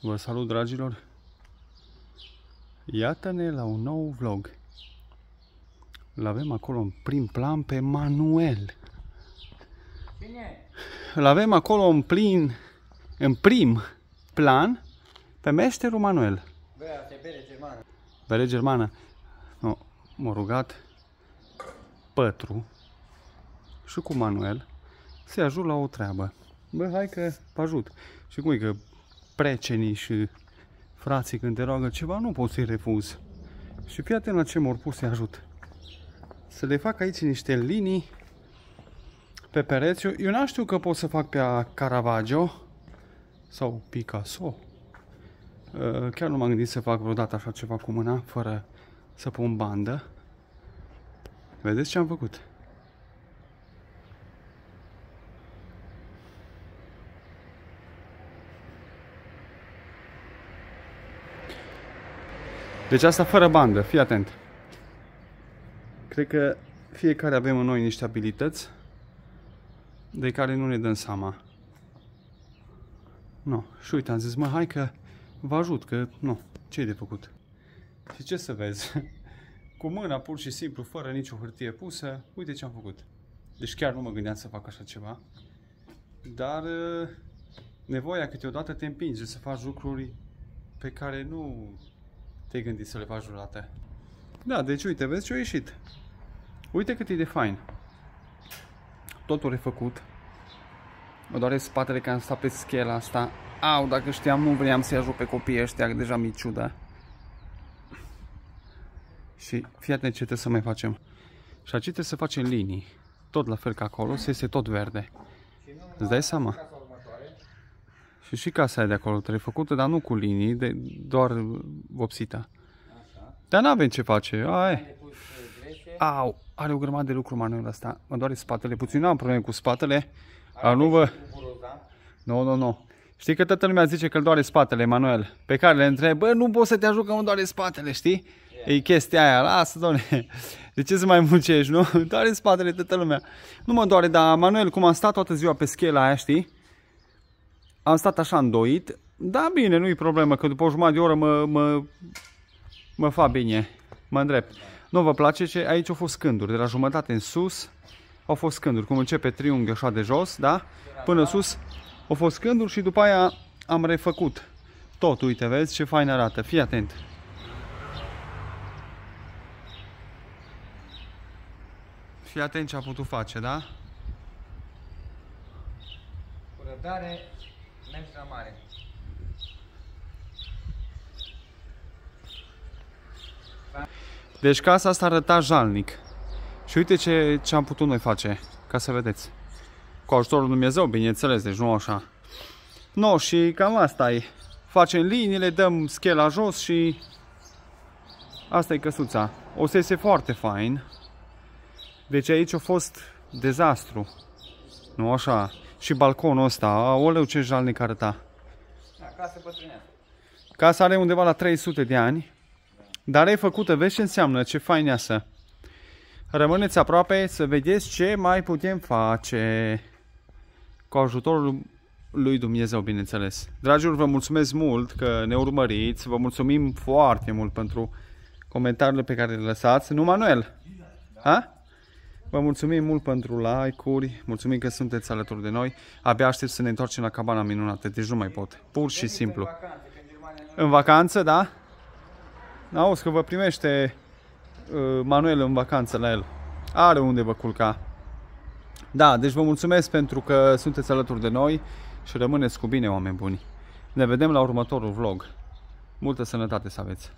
Vă salut, dragilor! Iată-ne la un nou vlog. L-avem acolo în prim plan pe Manuel. Cine? L-avem acolo în prim plan pe meșterul Manuel. Bă, asta e bere germană. Bere germană. No, m-a rugat Pătru și cu Manuel să-i ajut la o treabă. Bă, hai că vă ajut. Și cum e că precenii și frații când te roagă ceva, nu poți să-i refuz. Și fii atent la ce m-au pus să-i ajut. Să le fac aici niște linii pe pereți. Eu n-am știu că pot să fac pe Caravaggio sau Picasso. Chiar nu m-am gândit să fac vreodată așa ceva cu mâna, fără să pun bandă. Vedeți ce am făcut? Deci asta fără bandă, fii atent. Cred că fiecare avem în noi niște abilități de care nu ne dăm seama. No. Și uite, am zis, mă, hai că vă ajut, că nu, ce-i de făcut? Și ce să vezi? Cu mâna, pur și simplu, fără nicio hârtie pusă, uite ce am făcut. Deci chiar nu mă gândeam să fac așa ceva. Dar nevoia câteodată te împinge să faci lucruri pe care nu te-ai gândit să le faci vreodată. Da, deci uite, vezi ce a ieșit. Uite cât e de fain. Totul refăcut. Mă doare spatele că am stat pe schela asta. Au, dacă știam, nu vreau să-i ajut pe copiii ăștia, deja mi-e ciudă. Și fii atent ce trebuie să mai facem. Și aici trebuie să facem linii. Tot la fel ca acolo, să iese tot verde. Îți dai seama? Și casa aia de acolo trebuie făcută, dar nu cu linii, doar vopsită. Dar n-avem ce face. Au, are o grămadă de lucru Manuel ăsta. Mă doare spatele puțin, nu am probleme cu spatele. Nu vă... Nu. Știi că toată lumea zice că îl doare spatele, Manuel. Pe care le întreb, bă, nu pot să te ajut că mă doare spatele, știi? E chestia aia, lasă, doamne. De ce să mai muncești, nu? Doare spatele toată lumea. Nu mă doare, dar Manuel, cum am stat toată ziua pe schela aia, știi? Am stat așa îndoit. Da, bine, nu-i problemă, că după o jumătate de oră mă fac bine. Mă îndrept. Nu vă place ce? Aici au fost scânduri. De la jumătate în sus au fost scânduri. Cum începe triunghiul așa de jos, da? Până sus au fost scânduri și după aia am refăcut tot. Uite, vezi ce fain arată. Fii atent. Fii atent ce a putut face, da? Cu răbdare, mergi la mare. Deci casa asta arăta jalnic. Și uite ce am putut noi face, ca să vedeți. Cu ajutorul lui Dumnezeu, bineînțeles, deci nu așa. No, și cam asta e. Facem liniile, dăm schela jos și asta e căsuța. O să iese foarte fain. Deci aici a fost dezastru. Nu așa. Și balconul ăsta, aoleu ce jalnic arăta. Da, casă bătrânească. Casa are undeva la 300 de ani. Dar e făcută, vezi ce înseamnă, ce faineasă. Rămâneți aproape să vedeți ce mai putem face. Cu ajutorul lui Dumnezeu, bineînțeles. Dragilor, vă mulțumesc mult că ne urmăriți. Vă mulțumim foarte mult pentru comentariile pe care le lăsați. Nu, Manuel? Ha? Vă mulțumim mult pentru like-uri. Mulțumim că sunteți alături de noi. Abia aștept să ne întoarcem la cabana minunată. Deci nu mai pot. Pur și simplu. În vacanță, da? Auzi că vă primește Manuel în vacanță la el. Are unde vă culca. Da, deci vă mulțumesc pentru că sunteți alături de noi și rămâneți cu bine, oameni buni. Ne vedem la următorul vlog. Multă sănătate să aveți!